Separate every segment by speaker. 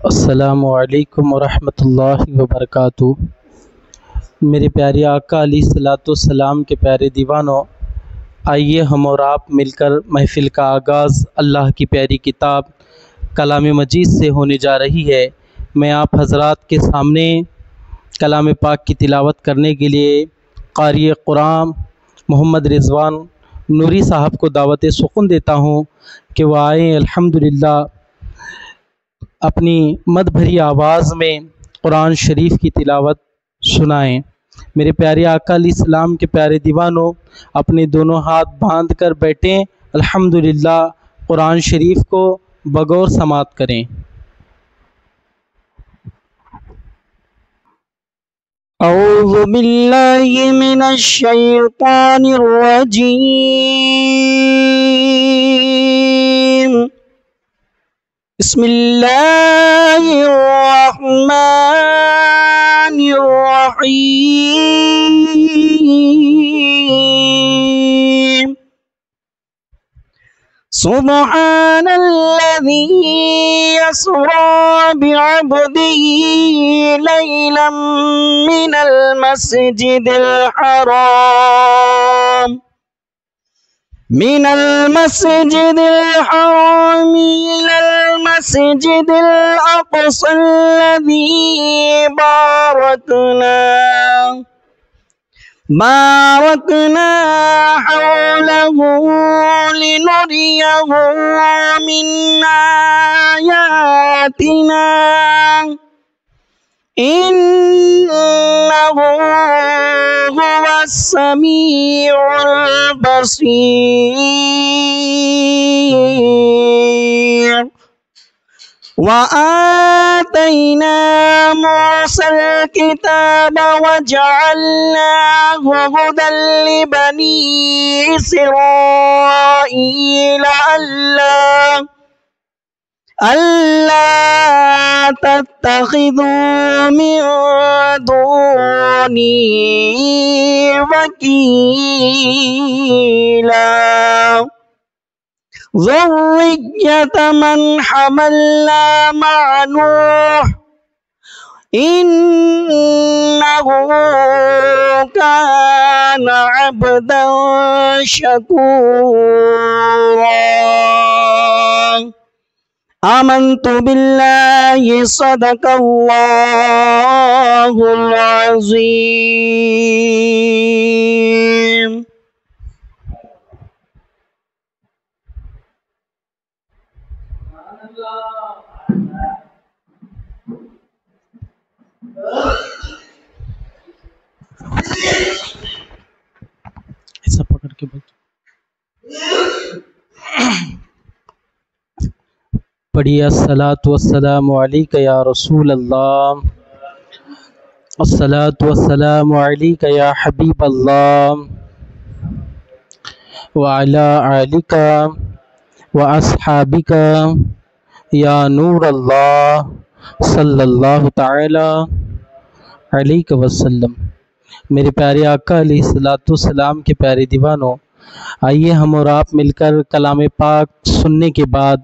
Speaker 1: السلام علیکم ورحمۃ اللہ وبرکاتہ۔ میرے پیارے آقا علیہ الصلوۃ والسلام کے پیارے دیوانوں، آئیے ہم اور آپ مل کر محفل کا آغاز اللہ کی پیاری کتاب کلام مجید سے ہونے جا رہی ہے۔ میں آپ حضرات کے سامنے کلام پاک کی تلاوت کرنے کے لیے قاری قرآن محمد رضوان نوری صاحب کو دعوت سخن دیتا ہوں کہ وہ آئیں الحمدللہ اپنی مد بھری آواز میں قرآن شریف کی تلاوت سنائیں۔ میرے پیارے آقا علیہ السلام کے پیارے دیوانوں، اپنے دونوں ہاتھ باندھ کر بیٹھیں، الحمدللہ قرآن شریف کو بغور سماعت کریں۔
Speaker 2: اعوذ باللہ من الشیطان الرجیم، بسم اللہ الرحمن الرحیم۔ سبحان الذی اسری بعبده لیلا من المسجد الحرام إلى المسجد الأقصى الذي باركنا حوله لنريه من آياتنا إنه هو السميع البصير۔ وآتينا موسى الكتاب وجعلناه هدى لبني إسرائيل ألا تتخذوا من دوني وكيلا ذرية من حملنا مع نوح إنه كان عبدا شكورا۔ آمنت بالله صدق الله العظيم۔
Speaker 1: ایسا پکڑ کے بول پڑھیے الصلاۃ والسلام علیک یا رسول اللہ، الصلاۃ والسلام علیک یا حبیب اللہ، وعلی آلک واصحابک یا نور اللہ صلی اللہ تعالی علیہ وسلم۔ میرے پیارے آقا علیہ الصلوۃ والسلام کے پیارے دیوانوں، آئیے ہم اور آپ مل کر کلام پاک سننے کے بعد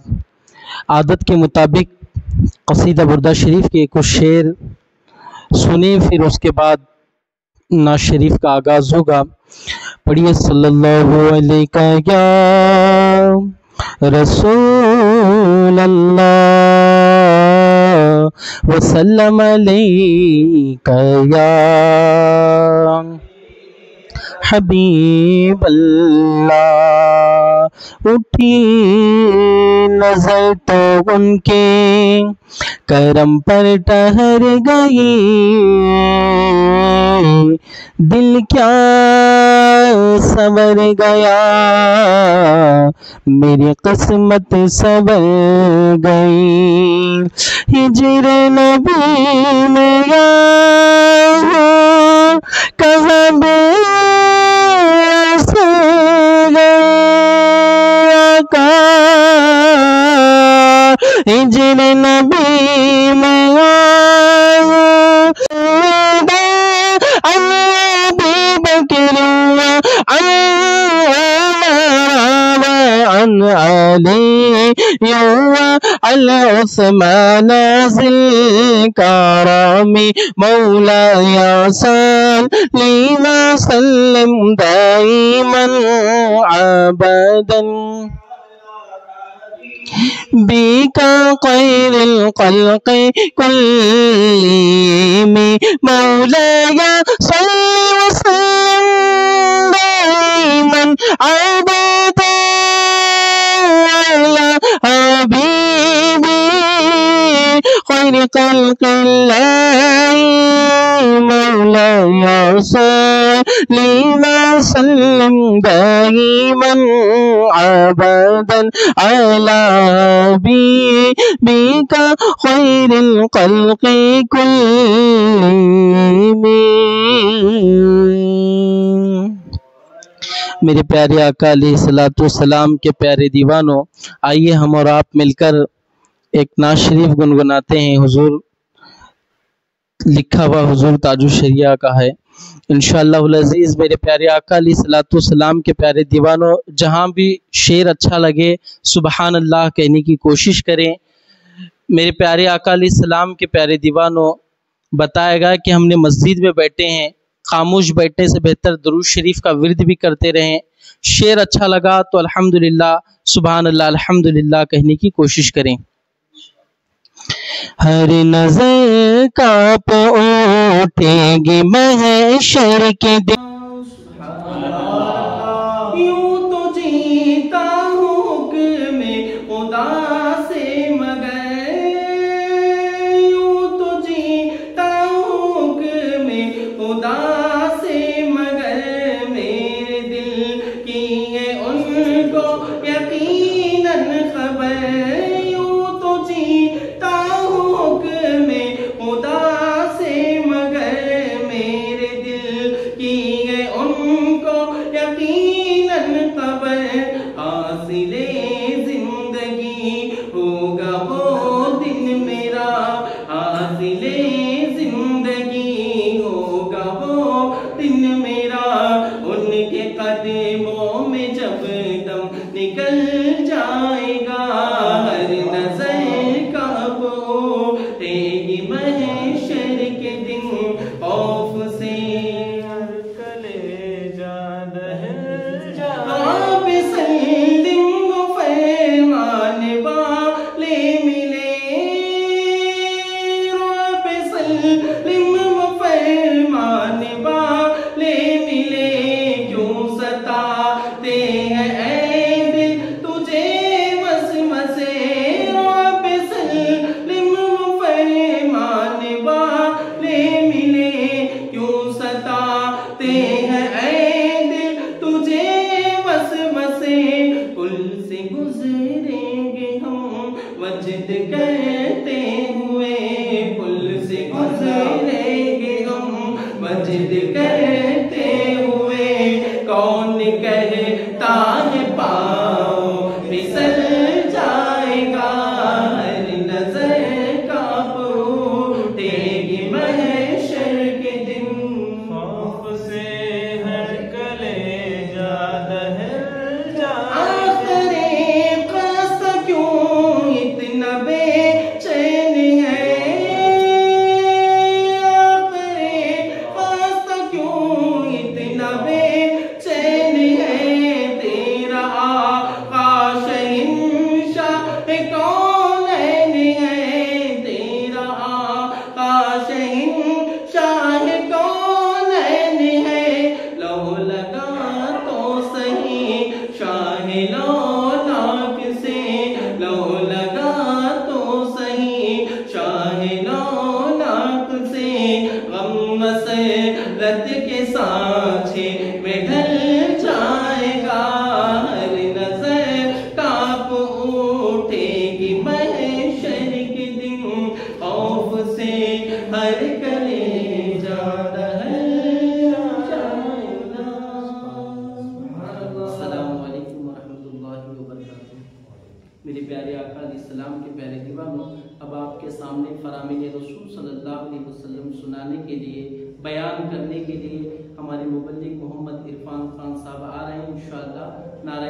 Speaker 1: عادت کے مطابق قصیدہ بردہ شریف کے کچھ شعر سنیں، پھر اس کے بعد نعت شریف کا آغاز ہوگا۔ پڑھیے صلی اللہ علیہ یا رسول اللہ وسلم علیک یا حبیب اللہ۔ اٹھی نظر تو ان کے کرم پر ٹہر گئی، دل کیا سنور گیا، میری قسمت سنور گئی۔ ہجر نبی میں کہاں بے ہجر نبی میں ابی بکر عن علی على عثمان ذي الكرم مولاي صل وسلم دائما أبدا بك خير الخلق كلهم مولاي صل وسلم دائما أبدا على حبيبي خير خلق الله مولاي صل وسلم دائما أبدا على حبيبك خير الخلق كلهم. میرے پیارے آقا علیہ الصلوۃ والسلام کے پیارے دیوانوں، آئیے ہم اور آپ مل کر ایک نعت شریف گنگناتے ہیں. حضور لکھا ہوا حضور تاج الشریعہ کا ہے. انشاءاللہ العزیز میرے پیارے آقا علیہ الصلوۃ والسلام کے پیارے دیوانوں، جہاں بھی شعر اچھا لگے سبحان اللہ کہنے کی کوشش کریں. میرے پیارے آقا علیہ السلام کے پیارے دیوانوں، بتایا گا کہ ہم نے مسجد میں بیٹھے ہیں، خاموش بیٹھنے سے بہتر درود شریف کا ورد بھی کرتے رہیں. شعر اچھا لگا تو الحمدللہ سبحان اللہ الحمدللہ کہنے کی کوشش کریں. ہر نظر کانپ اٹھے گی محشر کے دن،
Speaker 3: یوں تو جیتا ہوں حکم خدا سے مگر، یوں تو جیتا ہوں حکم خدا سے مگر، میرے دل کی ہے ان کو یقیناً خبر، یوں تو جیتا ہوں حکم خدا سے مگر، میرے دل کی ہے ان کو یقیناً خبر، حاصل زندگی ہوگا وہ دن میرا، حاصل زندگی ہوگا وہ دن میرا، ان کے قدموں میں جب دم نکل جائے گا، ہر نظر کانپ اٹھے گی محشر کے دن، خوف سے ہر کلیجہ دہل جائے، آپ سلم و فرمان والے ملے، آپ سلم و فرمان والے ملے، کیوں ستاتے ہیں اے دل تجھے وسوسے، آپ سلم و فرمان والے ملے، کیوں ستاتے ہیں اے دل تجھے وسوسے، پل سے گزریں گے ہم وجد کرتے ہوئے، پل سے گزریں گے ہم وجد کرتے ہوئے، کون کہتا ہے پاؤں پھسل جائے گا، ہر نظر کانپ اٹھے گی محشر کے دن، خوف سے ہر کلیجہ دہل جائے، آخر قصد کیوں اتنا بے چین ہے، آخر قصد کیوں اتنا بے چین ہے، تیرا آقا شہنشاہ کونین ہے، تیرا آقا شہنشاہ کونین ہے، لو لگا تو صحیح شاہ لوناک سے، لو لگا تو صحیح شاہ لوناک سے، غم مسرت کے سانچے میں ڈھل جائے گا، ہر نظر کانپ اٹھے گی محشر کے دن، خوف سے ہر کلیجہ دہل جائے گا. السلام علیکم ورحمۃ اللہ وبرکاتہ. میرے پیارے آقا علیہ السلام کے پیارے دیوانوں، اب آپ کے سامنے فرامین رسول صلی اللہ علیہ وسلم سنانے کے لیے، بیان کرنے کے لیے ہمارے مبلغ محمد عرفان خان صاحب آ رہے ہیں. انشاءاللہ نعرہ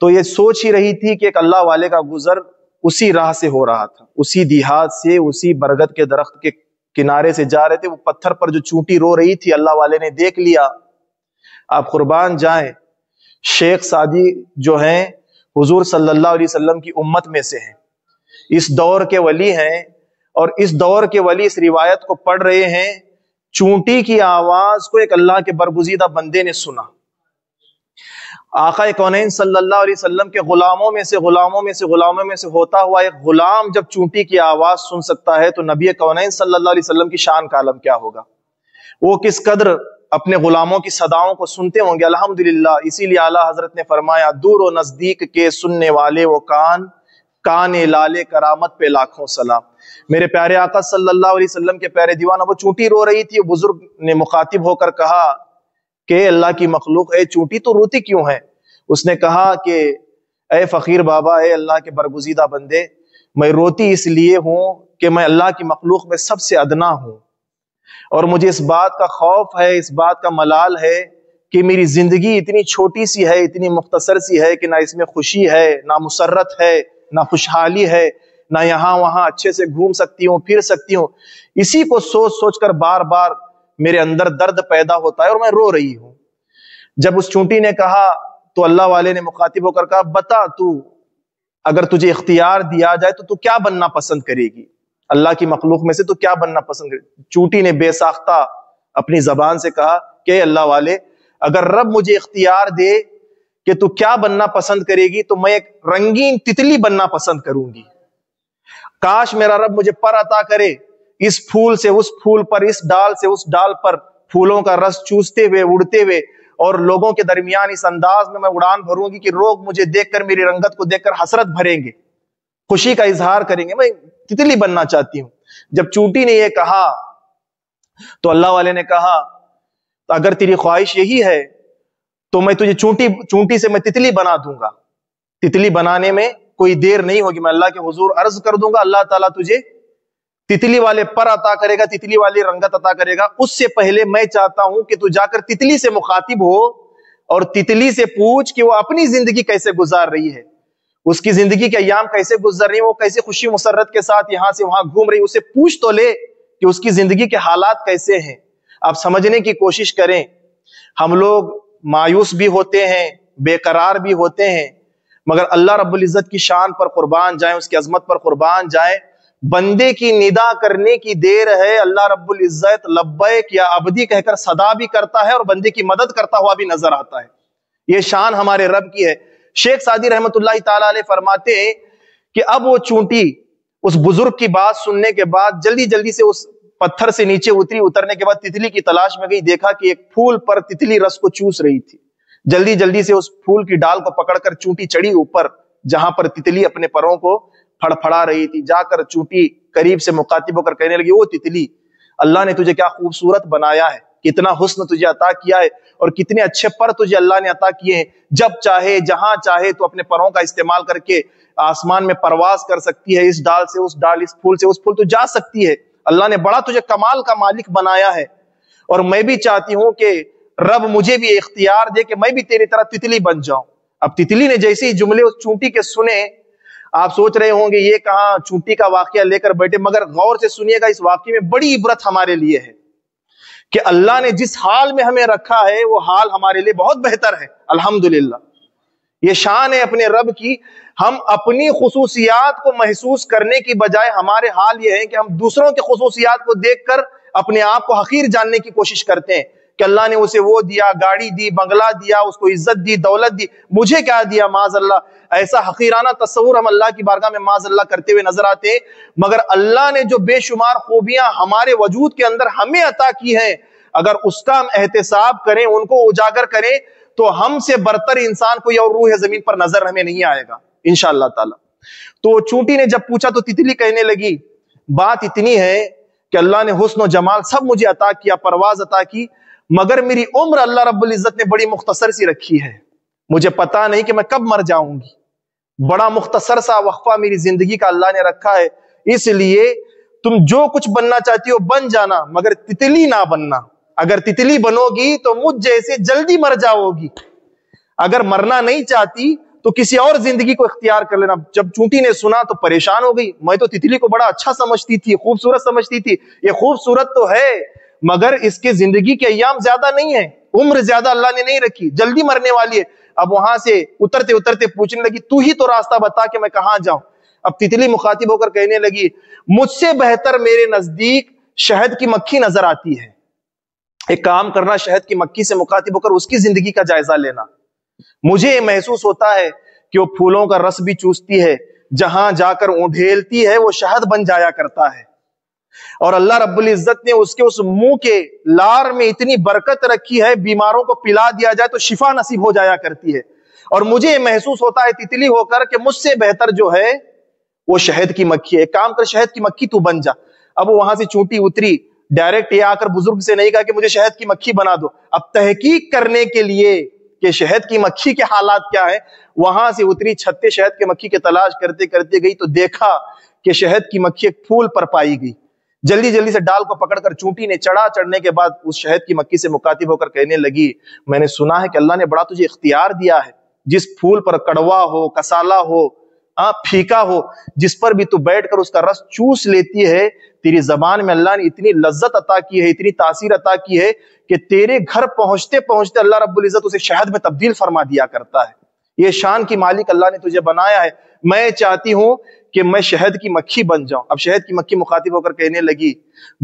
Speaker 4: تو یہ سوچ ہی رہی تھی کہ ایک اللہ والے کا گزر اسی راہ سے ہو رہا تھا، اسی دیہات سے، اسی برگد کے درخت کے کنارے سے جا رہے تھے. وہ پتھر پر جو چونٹی رو رہی تھی اللہ والے نے دیکھ لیا. آپ قربان جائیں، شیخ سعدی جو ہیں حضور صلی اللہ علیہ وسلم کی امت میں سے ہیں، اس دور کے ولی ہیں، اور اس دور کے ولی اس روایت کو پڑھ رہے ہیں. چونٹی کی آواز کو ایک اللہ کے برگزیدہ بندے نے سنا. آقا کونین صلی اللہ علیہ وسلم کے غلاموں میں سے ہوتا ہوا ایک غلام جب چونٹی کی آواز سن سکتا ہے تو نبی کونین صلی اللہ علیہ وسلم کی شان کا عالم کیا ہوگا. وہ کس قدر اپنے غلاموں کی صداؤں کو سنتے ہوں گے. الحمدللہ، اسی لیے اعلیٰ حضرت نے فرمایا دور و نزدیک کے سننے والے وہ کان لالے کرامت پہ لاکھوں سلام. میرے پیارے آقا صلی اللہ علیہ وسلم کے پیارے دیوانہ، وہ چونٹی رو رہی تھی. بزرگ نے مخاطب ہو کر کہا کہ اللہ کی مخلوق، اے چونٹی تو روتی کیوں ہے؟ اس نے کہا کہ اے فقیر بابا، اے اللہ کے برگزیدہ بندے، میں روتی اس لیے ہوں کہ میں اللہ کی مخلوق میں سب سے ادنا ہوں، اور مجھے اس بات کا خوف ہے، اس بات کا ملال ہے کہ میری زندگی اتنی چھوٹی سی ہے، اتنی مختصر سی ہے کہ نہ اس میں خوشی ہے، نہ مسرت ہے، نہ خوشحالی ہے، نہ یہاں وہاں اچھے سے گھوم سکتی ہوں، پھر سکتی ہوں. اسی کو سوچ سوچ کر بار بار میرے اندر درد پیدا ہوتا ہے اور میں رو رہی ہوں. جب اس چونٹی نے کہا تو اللہ والے نے مخاطب ہو کر کہا بتا، تو اگر تجھے اختیار دیا جائے تو کیا بننا پسند کرے گی؟ اللہ کی مخلوق میں سے تو کیا بننا پسند کرے گی؟ چونٹی نے بے ساختہ اپنی زبان سے کہا کہ اللہ والے، اگر رب مجھے اختیار دے کہ تو کیا بننا پسند کرے گی تو میں ایک رنگین تتلی بننا پسند کروں گی. کاش میرا رب مجھے پر عطا کرے، اس پھول سے اس پھول پر، اس ڈال سے اس ڈال پر پھولوں کا رس چوستے ہوئے، اڑتے ہوئے، اور لوگوں کے درمیان اس انداز میں اڑان بھروں گی کہ لوگ مجھے دیکھ کر، میری رنگت کو دیکھ کر حسرت بھریں گے، خوشی کا اظہار کریں گے. میں تتلی بننا چاہتی ہوں. جب چونٹی نے یہ کہا تو اللہ والے نے کہا اگر تیری خواہش یہی ہے تو میں تجھے چونٹی سے میں تتلی بنا دوں گا. تتلی بنانے میں کوئی دیر نہیں ہوگی. میں اللہ کے حضور عرض کر دوں گا، اللہ تعالیٰ تجھے تتلی والے پر عطا کرے گا، تتلی والی رنگت عطا کرے گا. اس سے پہلے میں چاہتا ہوں کہ تو جا کر تتلی سے مخاطب ہو اور تتلی سے پوچھ کہ وہ اپنی زندگی کیسے گزار رہی ہے، اس کی زندگی کے ایام کیسے گزر رہی ہیں، وہ کیسے خوشی مسرت کے ساتھ یہاں سے وہاں گھوم رہی. اسے پوچھ تو لے کہ اس کی زندگی کے حالات کیسے ہیں. آپ سمجھنے کی کوشش کریں. ہم لوگ مایوس بھی ہوتے ہیں، بے قرار بھی ہوتے ہیں، مگر اللہ رب العزت کی شان پر قربان جائیں، اس کی عظمت پر قربان جائیں. بندے کی ندا کرنے کی دیر ہے، اللہ رب العزت لبیک یا عبدی کہہ کر صدا بھی کرتا ہے اور بندے کی مدد کرتا ہوا بھی نظر آتا ہے. یہ شان ہمارے رب کی ہے. شیخ سعدی رحمت اللہ تعالیٰ علیہ فرماتے ہیں کہ اب وہ چونٹی اس بزرگ کی بات سننے کے بعد جلدی جلدی سے اس پتھر سے نیچے اتری. اترنے کے بعد تتلی کی تلاش میں گئی. دیکھا کہ ایک پھول پر تتلی رس کو چوس رہی تھی. جلدی جلدی سے اس پھول کی ڈال کو پکڑ کر چونٹی چڑھی اوپر جہاں پر تتلی اپنے پروں کو پھڑ پھڑا رہی تھی. جا کر چونٹی قریب سے مخاطب ہو کر کہنے لگی، وہ تتلی، اللہ نے تجھے کیا خوبصورت بنایا ہے، کتنا حسن تجھے عطا کیا ہے، اور کتنے اچھے پر تجھے اللہ نے عطا کیے ہیں. جب چاہے جہاں چاہے تو اپنے پروں کا استعمال کر کے آسمان میں پرواز کر سکتی ہے. اس ڈال سے اس ڈال، اس پھول سے اس پھول تو جا سکتی ہے. اللہ نے بڑا تجھے کمال کا مالک بنایا ہے. اور میں بھی چاہتی ہوں کہ رب مجھے بھی اختیار دے کہ میں بھی تیری طرح تتلی بن جاؤں. اب تتلی نے جیسے ہی جملے اس چونٹی کے سنے، آپ سوچ رہے ہوں گے یہ کہاں چونٹی کا واقعہ لے کر بیٹھے، مگر غور سے سنیے گا. اس واقعے میں بڑی عبرت ہمارے لیے ہے کہ اللہ نے جس حال میں ہمیں رکھا ہے وہ حال ہمارے لیے بہت بہتر ہے. الحمدللہ، یہ شان ہے اپنے رب کی. ہم اپنی خصوصیات کو محسوس کرنے کی بجائے ہمارے حال یہ ہے کہ ہم دوسروں کے خصوصیات کو دیکھ کر اپنے آپ کو حقیر جاننے کی کوشش کرتے ہیں کہ اللہ نے اسے وہ دیا، گاڑی دی، بنگلہ دیا، اس کو عزت دی، دولت دی، مجھے کیا دیا؟ معاذ اللہ. ایسا حقیرانہ تصور ہم اللہ کی بارگاہ میں معاذ اللہ کرتے ہوئے نظر آتے ہیں. مگر اللہ نے جو بے شمار خوبیاں ہمارے وجود کے اندر ہمیں عطا کی ہیں، اگر اس کا ہم احتساب کریں، ان کو اجاگر کریں، تو ہم سے برتر انسان کوئی اور روح زمین پر نظر ہمیں نہیں آئے گا انشاءاللہ تعالی. تو چونٹی نے جب پوچھا تو تتلی کہنے لگی، بات اتنی ہے کہ اللہ نے حسن و جمال سب مجھے عطا کیا، پرواز عطا کی، مگر میری عمر اللہ رب العزت نے بڑی مختصر سی رکھی ہے. مجھے پتا نہیں کہ میں کب مر جاؤں گی. بڑا مختصر سا وقفہ میری زندگی کا اللہ نے رکھا ہے. اس لیے تم جو کچھ بننا چاہتی ہو بن جانا، مگر تتلی نہ بننا. اگر تتلی بنو گی تو مجھ جیسے جلدی مر جاؤ گی. اگر مرنا نہیں چاہتی تو کسی اور زندگی کو اختیار کر لینا۔ جب چونٹی نے سنا تو پریشان ہو گئی، میں تو تتلی کو بڑا اچھا سمجھتی تھی، خوبصورت سمجھتی تھی، یہ خوبصورت تو ہے مگر اس کے زندگی کے ایام زیادہ نہیں ہیں، عمر زیادہ اللہ نے نہیں رکھی، جلدی مرنے والی ہے۔ اب وہاں سے اترتے اترتے پوچھنے لگی تو ہی تو راستہ بتا کہ میں کہاں جاؤں۔ اب تتلی مخاطب ہو کر کہنے لگی مجھ سے بہتر میرے نزدیک شہد کی مکھی نظر آتی ہے، ایک کام کرنا، شہد کی مکھی سے مخاطب ہو کر اس کی زندگی کا جائزہ لینا۔ مجھے یہ محسوس ہوتا ہے کہ وہ پھولوں کا رس بھی چوستی ہے، جہاں جا کر اونڈھیلتی ہے وہ شہد بن جایا کرتا ہے، اور اللہ رب العزت نے اس کے اس منہ کے لار میں اتنی برکت رکھی ہے، بیماروں کو پلا دیا جائے تو شفا نصیب ہو جایا کرتی ہے۔ اور مجھے یہ محسوس ہوتا ہے تتلی ہو کر کہ مجھ سے بہتر جو ہے وہ شہد کی مکھی ہے، ایک کام کر شہد کی مکھی تو بن جا۔ اب وہاں سے چونٹی اتری، ڈائریکٹ یہ آ کر بزرگ سے نہیں کہا کہ مجھے شہد کی مکھی بنا دو، اب تحقیق کرنے کے لیے کہ شہد کی مکھی کے حالات کیا ہے، وہاں سے اتری، چھتے شہد کی مکھی کے تلاش کرتے کرتے گئی تو دیکھا کہ شہد کی مکھی ایک پھول پر پائی گئی۔ جلدی جلدی سے ڈال کو پکڑ کر چونٹی نے چڑھا، چڑھنے کے بعد اس شہد کی مکھی سے مخاطب ہو کر کہنے لگی میں نے سنا ہے کہ اللہ نے بڑا تجھے اختیار دیا ہے، جس پھول پر کڑوا ہو، کسالا ہو، پھیکا ہو، جس پر بھی تو بیٹھ کر اس کا رس چوس لیتی ہے، تیری زبان میں اللہ نے اتنی لذت عطا کی ہے، اتنی تاثیر عطا کی ہے کہ تیرے گھر پہنچتے پہنچتے اللہ رب العزت اسے شہد میں تبدیل فرما دیا کرتا ہے۔ یہ شان کی مالک اللہ نے تجھے بنایا ہے، میں چاہتی ہوں کہ میں شہد کی مکھی بن جاؤں۔ اب شہد کی مکھی مخاطب ہو کر کہنے لگی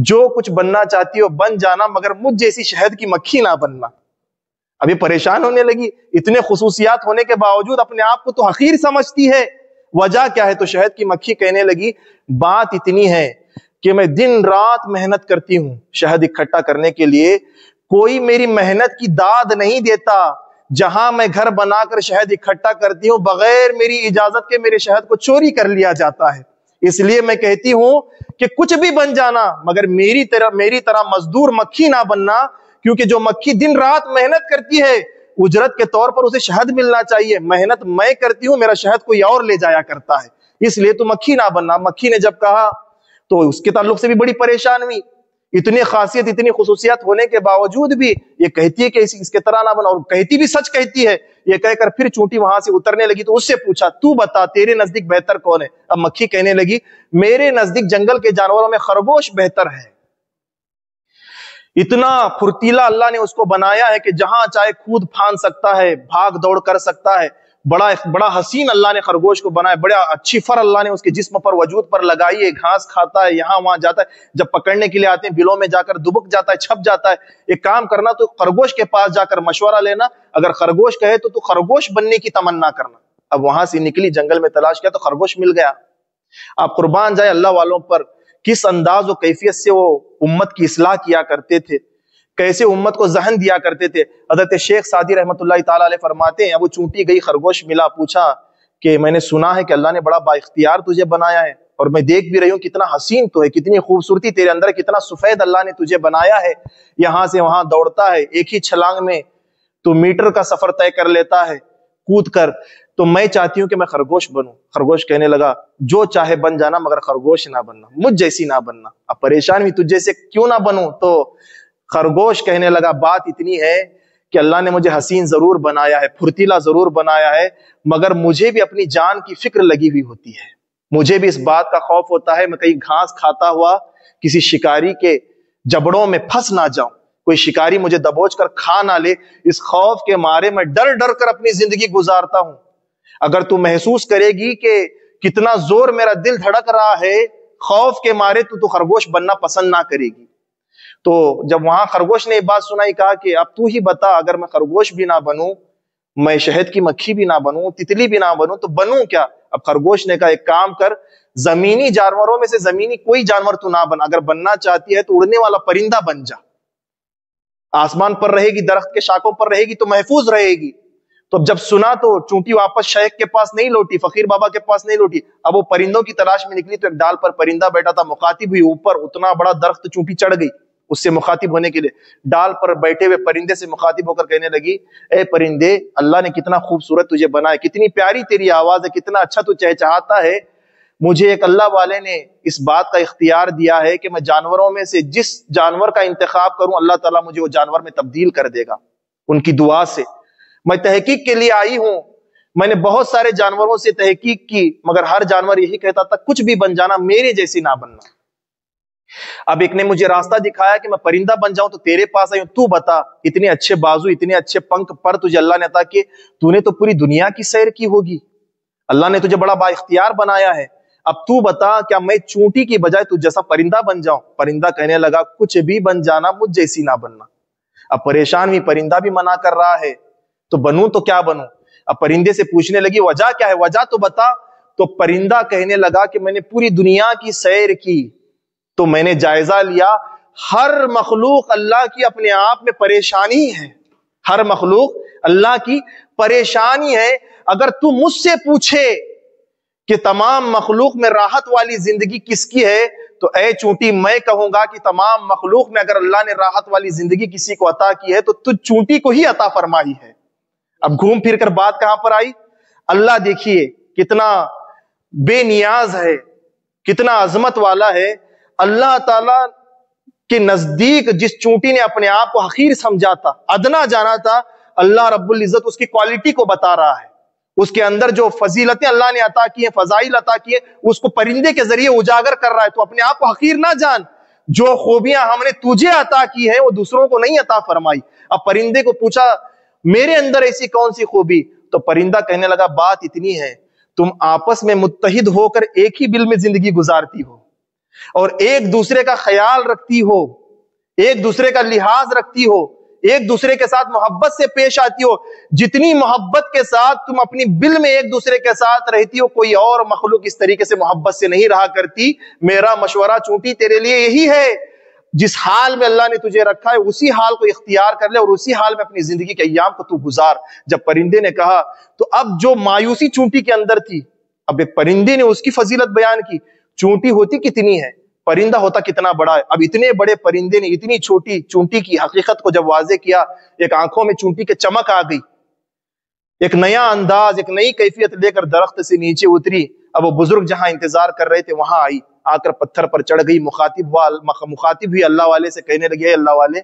Speaker 4: جو کچھ بننا چاہتی ہو بن جانا، مگر مجھ جیسی شہد کی مکھی نہ بننا۔ اب یہ پریشان ہونے لگی، اتنے خصوصیات ہونے کے باوجود اپنے آپ کو تو حقیر سمجھتی ہے، وجہ کیا ہے؟ تو شہد کی مکھی کہنے لگی بات اتنی ہے کہ میں دن رات محنت کرتی ہوں شہد اکٹھا کرنے کے لیے، کوئی میری محنت کی داد نہیں دیتا، جہاں میں گھر بنا کر شہد اکٹھا کرتی ہوں بغیر میری اجازت کے میرے شہد کو چوری کر لیا جاتا ہے، اس لیے میں کہتی ہوں کہ کچھ بھی بن جانا مگر میری طرح مزدور مکھی نہ بننا، کیونکہ جو مکھی دن رات محنت کرتی ہے اجرت کے طور پر اسے شہد ملنا چاہیے، محنت میں کرتی ہوں میرا شہد کوئی اور لے جایا کرتا ہے، اس لیے تو مکھی نہ بننا۔ مکھی نے جب کہا تو اس کے تعلق سے بھی بڑی پریشان ہوئی، اتنی خاصیت اتنی خصوصیات ہونے کے باوجود بھی یہ کہتی ہے کہ اس کے طرح نہ بنا، اور کہتی بھی سچ کہتی ہے۔ یہ کہہ کر پھر چونٹی وہاں سے اترنے لگی تو اس سے پوچھا تو بتا تیرے نزدیک بہتر کون ہے؟ اب مکھی کہنے لگی میرے نزدیک جنگل کے جانوروں میں خرگوش بہتر ہے، اتنا پھرتیلا اللہ نے اس کو بنایا ہے کہ جہاں چاہے کود پھاند سکتا ہے، بھاگ دوڑ کر سکتا ہے، بڑا حسین اللہ نے خرگوش کو بنایا، بڑا اچھی فر اللہ نے اس کے جسم پر وجود پر لگائی ہے، گھاس کھاتا ہے، یہاں وہاں جاتا ہے، جب پکڑنے کے لیے آتے ہیں بلوں میں جا کر دبک جاتا ہے، چھپ جاتا ہے۔ ایک کام کرنا تو خرگوش کے پاس جا کر مشورہ لینا، اگر خرگوش کہے تو خرگوش بننے کی تمنا کرنا۔ اب وہاں سے نکلی، جنگل میں تلاش کیا تو خرگوش مل گیا۔ آپ قربان جائے اللہ والوں پر، کس انداز و کیفیت سے وہ امت کی اصلاح کیا کرتے تھے، کیسے امت کو ذہن دیا کرتے تھے۔ حضرت شیخ سعدی رحمۃ اللہ تعالی علیہ فرماتے ہیں، وہ چونٹی گئی، خرگوش ملا، پوچھا کہ میں نے سنا ہے کہ اللہ نے بڑا با اختیار تجھے بنایا ہے، اور میں دیکھ بھی رہی ہوں کتنا حسین تو ہے، کتنی خوبصورتی تیرے اندر، کتنا سفید اللہ نے تجھے بنایا ہے، یہاں سے وہاں دوڑتا ہے، ایک ہی چھلانگ میں تو میٹر کا سفر طے کر لیتا ہے کود کر، تو میں چاہتی ہوں کہ میں خرگوش بنوں۔ خرگوش کہنے لگا جو چاہے بن جانا مگر خرگوش نہ بننا، مجھ جیسی نہ بننا۔ اب پریشان ہوئی تجھ جیسے کیوں نہ بنوں؟ تو خرگوش کہنے لگا بات اتنی ہے کہ اللہ نے مجھے حسین ضرور بنایا ہے، پھرتیلا ضرور بنایا ہے، مگر مجھے بھی اپنی جان کی فکر لگی ہوئی ہوتی ہے، مجھے بھی اس بات کا خوف ہوتا ہے میں کہیں گھاس کھاتا ہوا کسی شکاری کے جبڑوں میں پھنس نہ جاؤں، کوئی شکاری مجھے دبوچ کر کھا نہ لے، اس خوف کے مارے میں ڈر ڈر کر اپنی زندگی گزارتا ہوں۔ اگر تو محسوس کرے گی کہ کتنا زور میرا دل دھڑک رہا ہے خوف کے مارے، تو خرگوش بننا پسند نہ کرے گی۔ تو جب وہاں خرگوش نے یہ بات سنائی، کہا کہ اب تو ہی بتا، اگر میں خرگوش بھی نہ بنوں، میں شہد کی مکھی بھی نہ بنوں، تتلی بھی نہ بنوں، تو بنوں کیا؟ اب خرگوش نے کہا ایک کام کر، زمینی جانوروں میں سے زمینی کوئی جانور تو نہ بن، اگر بننا چاہتی ہے تو اڑنے والا پرندہ بن جا، آسمان پر رہے گی، درخت کے شاخوں پر رہے گی تو محفوظ رہے گی۔ تو جب سنا تو چونٹی واپس شیخ کے پاس نہیں لوٹی، فقیر بابا کے پاس نہیں لوٹی، اب وہ پرندوں کی تلاش میں نکلی تو ایک ڈال پر پرندہ بیٹھا تھا، مخاطب ہوئی، اوپر اتنا بڑا درخت چونٹی چڑھ گئی اس سے مخاطب ہونے کے لیے، ڈال پر بیٹھے ہوئے پرندے سے مخاطب ہو کر کہنے لگی اے پرندے، اللہ نے کتنا خوبصورت تجھے بنایا، کتنی پیاری تیری آواز ہے، کتنا اچھا تو چہچہاتا ہے، مجھے ایک اللہ والے نے اس بات کا اختیار دیا ہے کہ میں جانوروں میں سے جس جانور کا انتخاب کروں اللہ تعالیٰ مجھے وہ جانور میں تبدیل کر دے گا ان کی دعا سے۔ میں تحقیق کے لیے آئی ہوں میں نے بہت سارے جانوروں سے تحقیق کی مگر ہر جانور یہی کہتا تھا کچھ بھی بن جانا میرے جیسی نہ بننا. اب ایک نے مجھے راستہ دکھایا کہ میں پرندہ بن جاؤں تو تیرے پاس آئی ہوں, تو بتا اتنے اچھے بازو اتنے اچھے پنکھ پر تجھے اللہ نے عطا کیے, تو نے تو پوری دنیا کی سیر کی ہوگی, اللہ نے تجھے بڑا با اختیار بنایا ہے, اب تو بتا کیا میں چونٹی کی بجائے تجھ جیسا پرندہ بن جاؤں؟ پرندہ کہنے لگا کچھ بھی بن جانا مجھ جیسی نہ بننا. اب پریشان بھی پرندہ بھی منع کر رہا ہے تو بنوں تو کیا بنوں؟ اب پرندے سے پوچھنے لگی وجہ کیا ہے, وجہ تو بتا. تو پرندہ کہنے لگا کہ میں نے پوری دنیا کی سیر کی تو میں نے جائزہ لیا ہر مخلوق اللہ کی اپنے آپ میں پریشانی ہے, ہر مخلوق اللہ کی پریشانی ہے. اگر تو مجھ سے پوچھے کہ تمام مخلوق میں راحت والی زندگی کس کی ہے تو اے چونٹی میں کہوں گا کہ تمام مخلوق میں اگر اللہ نے راحت والی زندگی کسی کو عطا کی ہے تو تجھ چونٹی کو ہی عطا فرمائی ہے. اب گھوم پھر کر بات کہاں پر آئی؟ اللہ دیکھیے کتنا بے نیاز ہے, کتنا عظمت والا ہے. اللہ تعالی کے نزدیک جس چونٹی نے اپنے آپ کو حقیر سمجھا تھا, ادنا جانا تھا, اللہ رب العزت اس کی کوالٹی کو بتا رہا ہے. اس کے اندر جو فضیلتیں اللہ نے عطا کی ہیں, فضائل عطا کی ہیں, اس کو پرندے کے ذریعے اجاگر کر رہا ہے. تو اپنے آپ کو حقیر نہ جان, جو خوبیاں ہم نے تجھے عطا کی ہیں وہ دوسروں کو نہیں عطا فرمائی. اب پرندے کو پوچھا میرے اندر ایسی کون سی خوبی؟ تو پرندہ کہنے لگا بات اتنی ہے, تم آپس میں متحد ہو کر ایک ہی بل میں زندگی گزارتی ہو اور ایک دوسرے کا خیال رکھتی ہو, ایک دوسرے کا لحاظ رکھتی ہو, ایک دوسرے کے ساتھ محبت سے پیش آتی ہو. جتنی محبت کے ساتھ تم اپنی بل میں ایک دوسرے کے ساتھ رہتی ہو, کوئی اور مخلوق اس طریقے سے محبت سے نہیں رہا کرتی. میرا مشورہ چونٹی تیرے لیے یہی ہے, جس حال میں اللہ نے تجھے رکھا ہے اسی حال کو اختیار کر لے اور اسی حال میں اپنی زندگی کے ایام کو تو گزار. جب پرندے نے کہا تو اب جو مایوسی چونٹی کے اندر تھی, اب ایک پرندے نے اس کی فضیلت بیان کی. چونٹی ہوتی کتنی ہے, پرندہ ہوتا کتنا بڑا ہے. اب اتنے بڑے پرندے نے اتنی چھوٹی چونٹی کی حقیقت کو جب واضح کیا, ایک آنکھوں میں چونٹی کے چمک آ گئی, ایک نیا انداز, ایک نئی کیفیت لے کر درخت سے نیچے اتری. اب وہ بزرگ جہاں انتظار کر رہے تھے وہاں آئی, آ کر پتھر پر چڑھ گئی, مخاطب ہوئی اللہ والے سے, کہنے لگی اے اللہ والے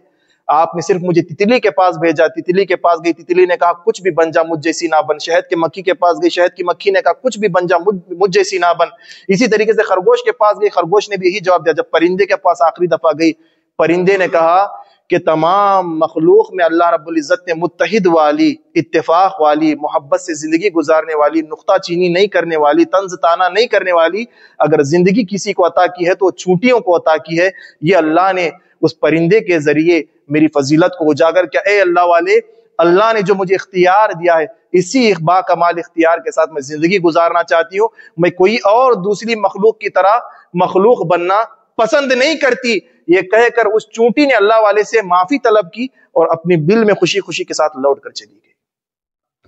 Speaker 4: آپ نے صرف مجھے تتلی کے پاس بھیجا. تتلی کے پاس گئی, تتلی نے کہا کچھ بھی بن جا مجھ جیسی نہ بن. شہد کے مکھی کے پاس گئی, شہد کی مکھی نے کہا کچھ بھی بن جا مجھ جیسی نہ بن. اسی طریقے سے خرگوش کے پاس گئی, خرگوش نے بھی یہی جواب دیا. جب پرندے کے پاس آخری دفعہ گئی, پرندے نے کہا کہ تمام مخلوق میں اللہ رب العزت نے متحد والی, اتفاق والی, محبت سے زندگی گزارنے والی, نقطہ چینی نہیں کرنے والی, طنز تانا نہیں کرنے والی اگر زندگی کسی کو عطا کی ہے تو چونٹیوں کو عطا کی ہے. یہ اللہ نے اس پرندے کے ذریعے میری فضیلت کو اجاگر کیا. اے اللہ والے, اللہ نے جو مجھے اختیار دیا ہے اسی با کمال اختیار کے ساتھ میں زندگی گزارنا چاہتی ہوں. میں کوئی اور دوسری مخلوق کی طرح مخلوق بننا پسند نہیں کرتی. یہ کہہ کر اس چونٹی نے اللہ والے سے معافی طلب کی اور اپنی بل میں خوشی خوشی کے ساتھ لوٹ کر چلی گئی.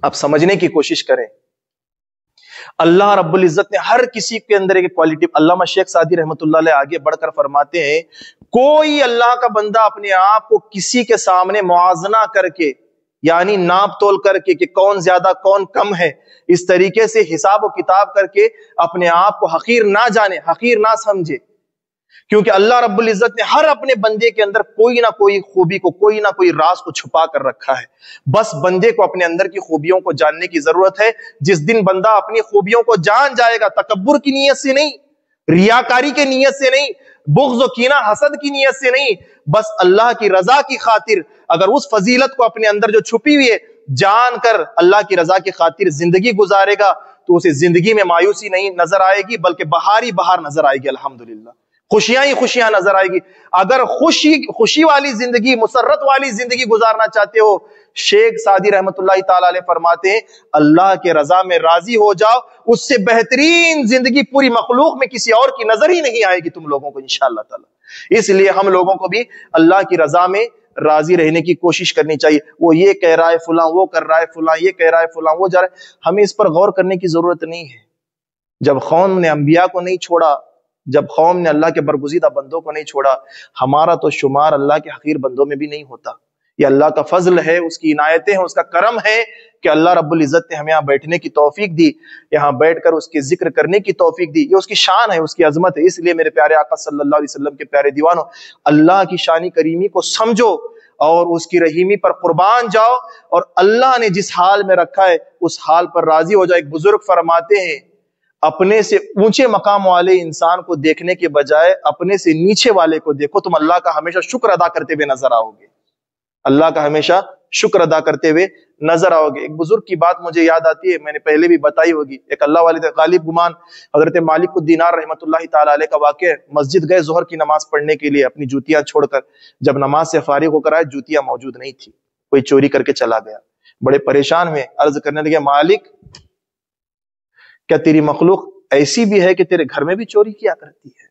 Speaker 4: اب سمجھنے کی کوشش کریں, اللہ رب العزت نے ہر کسی کے اندر ایک کوالٹی. علامہ شیخ سعدی رحمۃ اللہ علیہ آگے بڑھ کر فرماتے ہیں کوئی اللہ کا بندہ اپنے آپ کو کسی کے سامنے موازنہ کر کے, یعنی ناپ تول کر کے کہ کون زیادہ کون کم ہے, اس طریقے سے حساب و کتاب کر کے اپنے آپ کو حقیر نہ جانے, حقیر نہ سمجھے. کیونکہ اللہ رب العزت نے ہر اپنے بندے کے اندر کوئی نہ کوئی خوبی کو, کوئی نہ کوئی راز کو چھپا کر رکھا ہے. بس بندے کو اپنے اندر کی خوبیوں کو جاننے کی ضرورت ہے. جس دن بندہ اپنی خوبیوں کو جان جائے گا, تکبر کی نیت سے نہیں, ریاکاری کی نیت سے نہیں, بغض و کینہ حسد کی نیت سے نہیں, بس اللہ کی رضا کی خاطر اگر اس فضیلت کو اپنے اندر جو چھپی ہوئی ہے جان کر اللہ کی رضا کی خاطر زندگی گزارے گا تو اسے زندگی میں مایوسی نہیں نظر آئے گی بلکہ بہاری بہار نظر آئے گی. الحمدللہ خوشیاں ہی خوشیاں نظر آئے گی. اگر خوشی والی زندگی, مسرت والی زندگی گزارنا چاہتے ہو, شیخ سعدی رحمت اللہ تعالی علیہ فرماتے ہیں اللہ کے رضا میں راضی ہو جاؤ, اس سے بہترین زندگی پوری مخلوق میں کسی اور کی نظر ہی نہیں آئے گی تم لوگوں کو انشاءاللہ تعالی. اس لیے ہم لوگوں کو بھی اللہ کی رضا میں راضی رہنے کی کوشش کرنی چاہیے. وہ یہ کہہ رہا ہے فلاں, وہ کر رہا ہے فلاں, یہ کہہ رہا ہے فلاں, وہ جا رہا ہے, ہمیں اس پر غور کرنے کی ضرورت نہیں ہے. جب قوم نے انبیاء کو نہیں چھوڑا, جب قوم نے اللہ کے برگزیدہ بندوں کو نہیں چھوڑا, ہمارا تو شمار اللہ کے حقیر بندوں میں بھی نہیں ہوتا. یہ اللہ کا فضل ہے, اس کی عنایتیں ہیں, اس کا کرم ہے کہ اللہ رب العزت نے ہمیں یہاں بیٹھنے کی توفیق دی, یہاں بیٹھ کر اس کے ذکر کرنے کی توفیق دی. یہ اس کی شان ہے, اس کی عظمت ہے. اس لیے میرے پیارے آقا صلی اللہ علیہ وسلم کے پیارے دیوانوں, اللہ کی شان کریمی کو سمجھو اور اس کی رحیمی پر قربان جاؤ، اور اللہ نے جس حال میں رکھا ہے اس حال پر راضی ہو جاؤ۔ ایک بزرگ فرماتے ہیں اپنے سے اونچے مقام والے انسان کو دیکھنے کے بجائے اپنے سے نیچے والے کو دیکھو، تم اللہ کا ہمیشہ شکر ادا کرتے ہوئے نظر آؤ گے، اللہ کا ہمیشہ شکر ادا کرتے ہوئے نظر آؤ گے۔ ایک بزرگ کی بات مجھے یاد آتی ہے، میں نے پہلے بھی بتائی ہوگی، ایک اللہ والے غالب گمان حضرت مالک الدینار رحمۃ اللہ تعالی علیہ کا واقعہ ہے۔ مسجد گئے ظہر کی نماز پڑھنے کے لیے اپنی جوتیاں چھوڑ کر، جب نماز سے فارغ ہو کر آئے جوتیاں موجود نہیں تھی، کوئی چوری کر کے چلا گیا۔ بڑے پریشان ہوئے، عرض کرنے لگے مالک کیا تیری مخلوق ایسی بھی ہے کہ تیرے گھر میں بھی چوری کیا کرتی ہے؟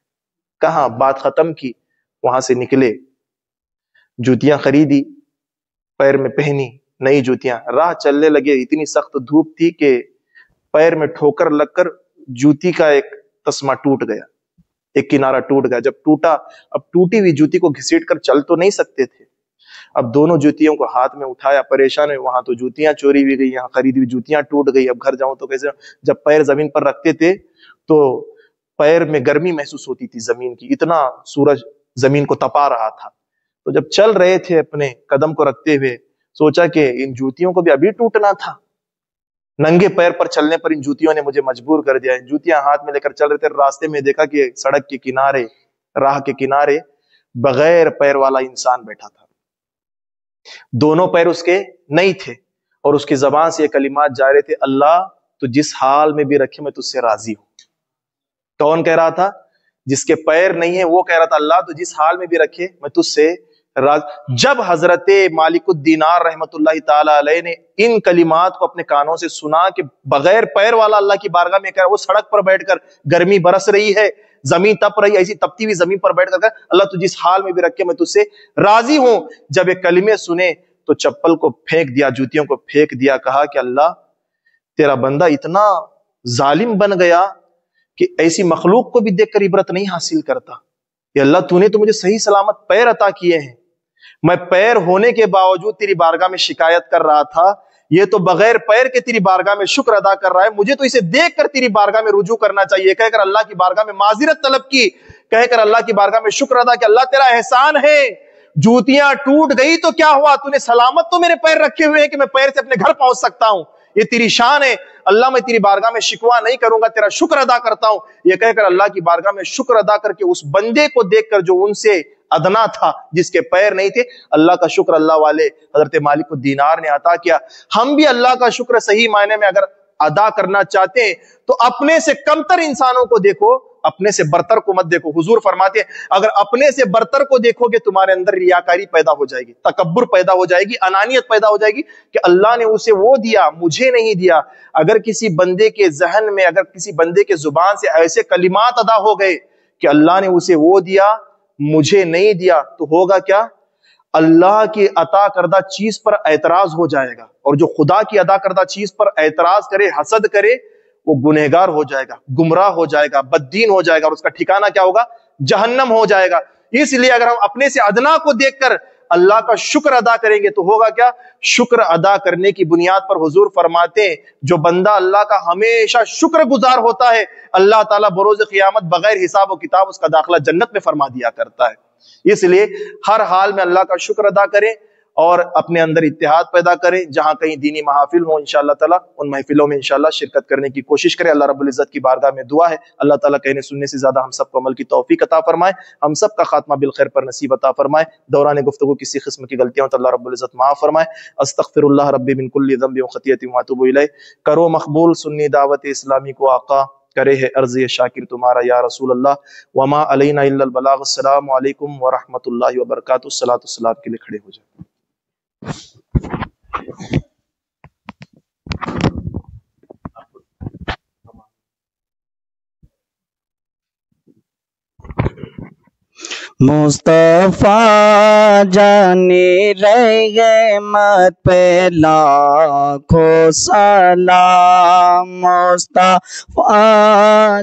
Speaker 4: کہاں، بات ختم کی، وہاں سے نکلے، جوتیاں خریدی، پیر میں پہنی نئی جوتیاں، راہ چلنے لگے، اتنی سخت دھوپ تھی کہ پیر میں ٹھوکر لگ کر جوتی کا ایک تسمہ ٹوٹ گیا، ایک کنارہ ٹوٹ گیا۔ جب ٹوٹا، اب ٹوٹی ہوئی جوتی کو گھسیٹ کر چل تو نہیں سکتے تھے، اب دونوں جوتیوں کو ہاتھ میں اٹھایا، پریشان ہوئے، وہاں تو جوتیاں چوری ہوئی گئی، یہاں خریدی ہوئی جوتیاں ٹوٹ گئی، اب گھر جاؤں تو کیسے؟ جب پیر زمین پر رکھتے تھے تو پیر میں گرمی محسوس ہوتی تھی زمین کی، اتنا سورج زمین کو تپا رہا تھا۔ تو جب چل رہے تھے اپنے قدم کو رکھتے ہوئے، سوچا کہ ان جوتیوں کو بھی ابھی ٹوٹنا تھا، ننگے پیر پر چلنے پر ان جوتیوں نے مجھے مجبور کر دیا۔ جوتیاں ہاتھ میں لے کر چل رہے تھے، راستے میں دیکھا کہ سڑک کے کنارے، راہ کے کنارے بغیر پیر والا انسان بیٹھا تھا، دونوں پیر اس کے نہیں تھے، اور اس کی زبان سے یہ کلمات جا رہے تھے، اللہ تو جس حال میں بھی رکھے میں تجھ سے راضی ہوں۔ کون کہہ رہا تھا؟ جس کے پیر نہیں ہے وہ کہہ رہا تھا اللہ تو جس حال میں بھی رکھے میں تجھ سے راضی۔ جب حضرت مالک الدینار رحمت اللہ تعالی علیہ نے ان کلمات کو اپنے کانوں سے سنا کہ بغیر پیر والا اللہ کی بارگاہ میں کہہ رہا، وہ سڑک پر بیٹھ کر، گرمی برس رہی ہے، زمین تپ رہی ہے، ایسی تپتی ہوئی زمین پر بیٹھ کر اللہ تو جس حال میں بھی رکھے میں تجھ سے راضی ہوں۔ جب یہ کلمے سنے تو چپل کو پھینک دیا، جوتیوں کو پھینک دیا، کہا کہ اللہ تیرا بندہ اتنا ظالم بن گیا کہ ایسی مخلوق کو بھی دیکھ کر عبرت نہیں حاصل کرتا۔ کہ اللہ تو نے تو مجھے صحیح سلامت پیر عطا کیے ہیں، میں پیر ہونے کے باوجود تیری بارگاہ میں شکایت کر رہا تھا، یہ تو بغیر پیر کے تیری بارگاہ میں شکر ادا کر رہا ہے، مجھے تو اسے دیکھ کر تیری بارگاہ میں رجوع کرنا چاہیے۔ کہہ کر اللہ کی بارگاہ میں معذرت طلب کی، کہہ کر اللہ کی بارگاہ میں شکر ادا کہ اللہ تیرا احسان ہے، جوتیاں ٹوٹ گئی تو کیا ہوا، تو نے سلامت تو میرے پیر رکھے ہوئے ہیں کہ میں پیر سے اپنے گھر پہنچ سکتا ہوں، یہ تیری شان ہے اللہ، میں تیری بارگاہ میں شکوہ نہیں کروں گا، تیرا شکر ادا کرتا ہوں۔ یہ کہہ کر اللہ کی بارگاہ میں شکر ادا کر کے اس بندے کو دیکھ کر جو ان سے ادنا تھا، جس کے پیر نہیں تھے، اللہ کا شکر اللہ والے حضرت مالک الدینار نے عطا کیا۔ ہم بھی اللہ کا شکر صحیح معنی میں اگر ادا کرنا چاہتے ہیں تو اپنے سے کمتر انسانوں کو دیکھو، اپنے سے برتر کو مت دیکھو۔ حضور فرماتے ہیں اگر اپنے سے برتر کو دیکھو گے تمہارے اندر ریاکاری پیدا ہو جائے گی، تکبر پیدا ہو جائے گی، انانیت پیدا ہو جائے گی کہ اللہ نے اسے وہ دیا مجھے نہیں دیا۔ اگر کسی بندے کے ذہن میں، اگر کسی بندے کے زبان سے ایسے کلمات ادا ہو گئے کہ اللہ نے اسے وہ دیا مجھے نہیں دیا، تو ہوگا کیا؟ اللہ کی عطا کردہ چیز پر اعتراض ہو جائے گا، اور جو خدا کی عطا کردہ چیز پر اعتراض کرے، حسد کرے، وہ گنہگار ہو جائے گا، گمراہ ہو جائے گا، بددین ہو جائے گا، اور اس کا ٹھکانہ کیا ہوگا؟ جہنم ہو جائے گا۔ اس لیے اگر ہم اپنے سے ادنا کو دیکھ کر اللہ کا شکر ادا کریں گے تو ہوگا کیا؟ شکر ادا کرنے کی بنیاد پر حضور فرماتے ہیں جو بندہ اللہ کا ہمیشہ شکر گزار ہوتا ہے، اللہ تعالیٰ بروز قیامت بغیر حساب و کتاب اس کا داخلہ جنت میں فرما دیا کرتا ہے۔ اس لیے ہر حال میں اللہ کا شکر ادا کریں اور اپنے اندر اتحاد پیدا کریں۔ جہاں کہیں دینی محافل ہوں انشاءاللہ تعالیٰ ان محفلوں میں انشاءاللہ شرکت کرنے کی کوشش کریں۔ اللہ رب العزت کی بارگاہ میں دعا ہے اللہ تعالیٰ کہنے سننے سے زیادہ ہم سب کو عمل کی توفیق عطا فرمائے، ہم سب کا خاتمہ بالخیر پر نصیب عطا فرمائے۔ دوران گفتگو کسی قسم کی غلطیاں ہوں تو اللہ رب العزت معاف فرمائے۔ استغفر اللہ ربی من کل ذنب و خطیۃ واتوب الیہ۔ کرو مقبول سنی دعوت اسلامی کو آقا، کرے ہے عرض شاکر تمہارا یا رسول اللہ، وما علینا الا البلاغ۔ السلام علیکم ورحمۃ اللہ وبرکاتہ۔ الصلاۃ والسلام کے لیے کھڑے ہو جائیں۔
Speaker 2: مصطفیٰ جانے رحمت پہ لاکھوں سلام، مصطفیٰ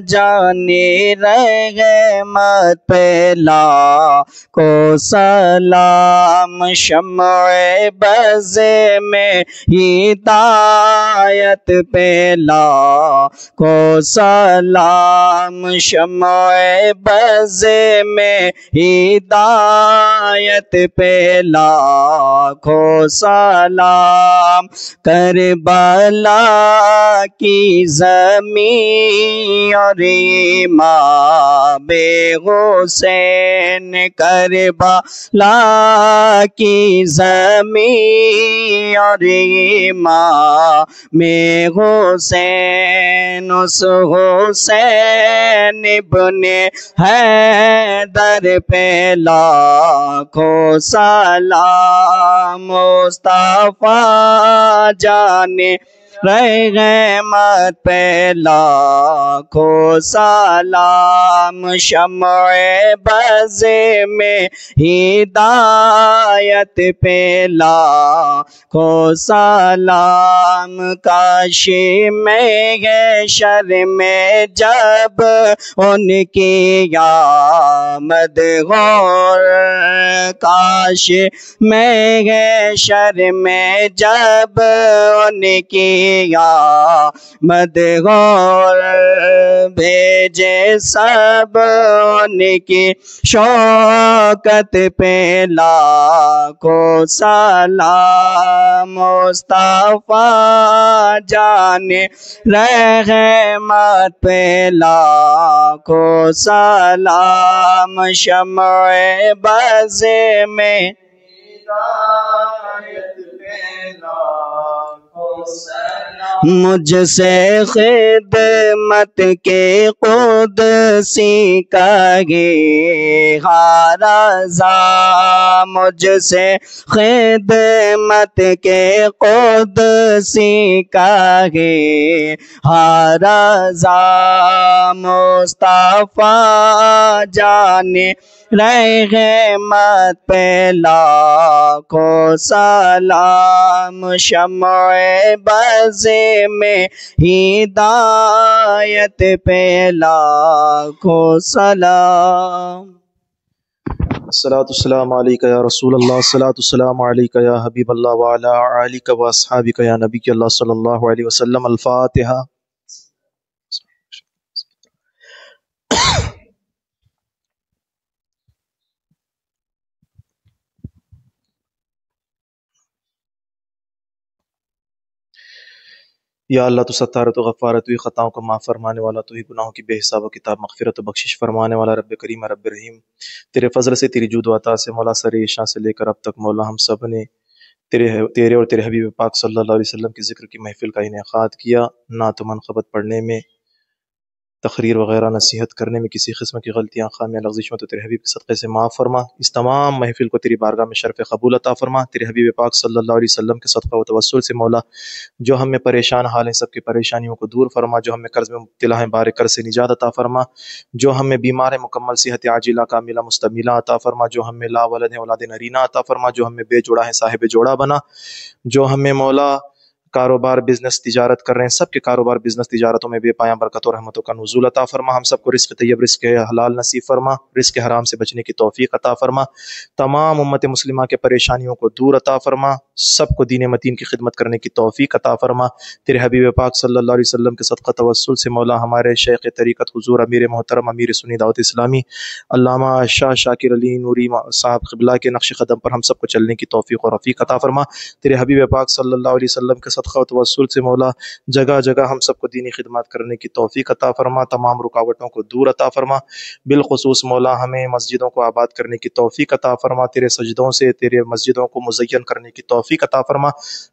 Speaker 2: جانے رحمت پہ لاکھوں سلام، شمع بز میں ہدایت پہ لاکھوں سلام، شمع بز میں ہدایت پہ لاکھوں سلام، کربلا کی زمین اور امام حسین، کربلا کی زمین اور امام حسین، اس حسین ابن حیدر پہ لاکھوں سلام، مصطفیٰ جانے رحمت پہ لاکھوں سلام، شمع بز میں ہدایت پہ لاکھوں سلام، کاش میں شر میں جب ان کی آمد ہو، کاش میں شر میں جب ان کی آمد ہو، بھیجے سب ان کی شوکت پہ لاکھوں سلام، مصطفیٰ جانے رحمت پہ لاکھوں سلام، شمع بز میں ہدایت پہ لاکھوں سلام، مجھ سے خدمت کے قدسی کہے ہر رضا، مجھ سے خدمت کے قدسی کہے ہر رضا، مصطفیٰ جانے رحمت پہ لاکھوں سلام، شمع بز میں ہدایت پہ لاکھوں سلام۔
Speaker 4: الصلاۃ والسلام علیک یا رسول اللہ، الصلاۃ والسلام علیک یا حبیب اللہ وعلی آلک و اصحابک یا نبی اللہ صلی اللہ علیہ وسلم۔ الفاتحہ۔ یا اللہ تو ستار تو غفار، تو ہی خطاؤں کو معاف فرمانے والا، تو ہی گناہوں کی بے حساب و کتاب مغفرت و بخشش فرمانے والا، رب کریم رب رحیم، تیرے فضل سے تیری جود و عطا سے مولا سر عشاء سے لے کر اب تک مولا ہم سب نے تیرے اور تیرے حبیب پاک صلی اللہ علیہ وسلم کی ذکر کی محفل کا انعقاد کیا، نعت و منقبت پڑھنے میں، تقریر وغیرہ نصیحت کرنے میں کسی قسم کی غلطیاں خامیاں لغزشوں تو تیرے حبیب کے صدقے سے معاف فرما، اس تمام محفل کو تیری بارگاہ میں شرف قبول عطا فرما، تیرے حبیب پاک صلی اللہ علیہ وسلم کے صدقہ و توسل سے مولا جو ہم میں پریشان حال ہیں سب کی پریشانیوں کو دور فرما، جو ہم میں قرض میں مبتلا ہیں بار قرض سے نجات عطا فرما، جو ہم میں بیمار ہیں مکمل صحت عاجلہ کاملہ مستمیلہ عطا فرما، جو ہم میں لا ولد ہیں اولاد نرینہ عطا فرما، جو ہم میں بے جوڑا ہیں صاحب جوڑا بنا، جو ہم میں مولا کاروبار بزنس تجارت کر رہے ہیں سب کے کاروبار بزنس تجارتوں میں بے پایاں برکت اور رحمتوں کا نزول عطا فرما، ہم سب کو رزق طیب رزق حلال نصیب فرما، رزق حرام سے بچنے کی توفیق عطا فرما، تمام امت مسلمہ کے پریشانیوں کو دور عطا فرما، سب کو دین متین کی خدمت کرنے کی توفیق عطا فرما، تیرے حبیب پاک صلی اللہ علیہ وسلم کے صدقہ توسل سے مولا ہمارے شیخ طریقت حضور امیر محترم امیر سنی دعوت اسلامی علامہ شاہ شاکر علی نوری صاحب قبلہ کے نقش قدم پر ہم سب کو چلنے کی توفیق اور رفیق عطا فرما، تیرے حبیب پاک صلی اللہ علیہ وسلم کے صدقہ و توسل سے مولا جگہ جگہ ہم سب کو دینی خدمات کرنے کی توفیق عطا فرما، تمام رکاوٹوں کو دور عطا فرما، بالخصوص مولا ہمیں مسجدوں کو آباد کرنے کی توفیق عطا فرما، تیرے سجدوں سے تیرے مسجدوں کو مزین کرنے کی توفیق عطا فرما،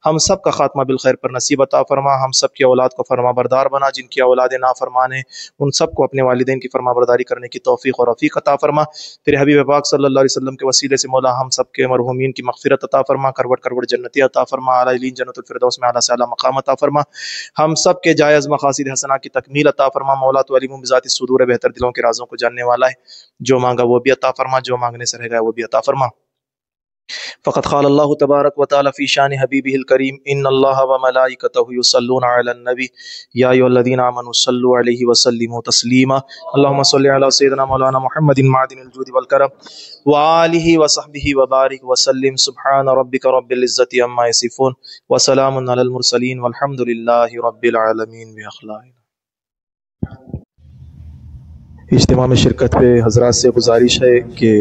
Speaker 4: ہم سب کا خاتمہ بالخیر پر نصیب عطا فرما، ہم سب کی اولاد کو فرما بردار بنا، جن کی اولاد نافرمان ہیں ان سب کو اپنے والدین کی فرما برداری کرنے کی توفیق اور رفیق عطا فرما، تیرے حبیب پاک صلی اللہ علیہ وسلم کے وسیلے سے مولا ہم سب کے مرحومین کی مغفرت عطا فرما، کروٹ کروٹ جنتی عطا فرما، اعلیٰ علین جنت الفردوس میں اعلیٰ سے اعلیٰ مقام عطا فرما، ہم سب کے جائز مقاصد حسنہ کی تکمیل عطا فرما، مولا تو علیم بذات الصدور بہتر دلوں کے رازوں کو جاننے والا ہے، جو مانگا وہ بھی عطا فرما، جو مانگنے سے رہ گیا وہ بھی عطا فرما۔ فقد قال اللہ تبارک و تعالی فی شان حبیبہ الکریم ان اللہ وملائکتہ یصلون علی النبی یا ایھا الذین آمنوا صلوا علیہ وسلموا تسلیما اللہم صل علی سیدنا مولانا محمد معدن الجود والکرم وآلہ وصحبہ وبارک وسلم سبحان ربک رب العزت عما یصفون وسلام علی المرسلین والحمد للہ رب العالمین بأخلاق۔ اجتماع میں شرکت پہ حضرات سے گزارش ہے کہ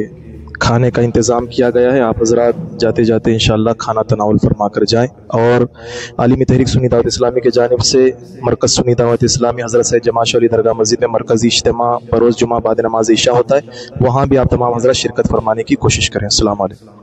Speaker 4: کھانے کا انتظام کیا گیا ہے، آپ حضرات جاتے جاتے انشاءاللہ کھانا تناول فرما کر جائیں۔ اور عالمی تحریک سنی دعوت اسلامی کی جانب سے مرکز سنی دعوت اسلامی حضرت سید جماعت شاہ ولی درگاہ مسجد میں مرکزی اجتماع بروز جمعہ بعد نماز عشاء ہوتا ہے، وہاں بھی آپ تمام حضرات شرکت فرمانے کی کوشش کریں۔ السلام علیکم۔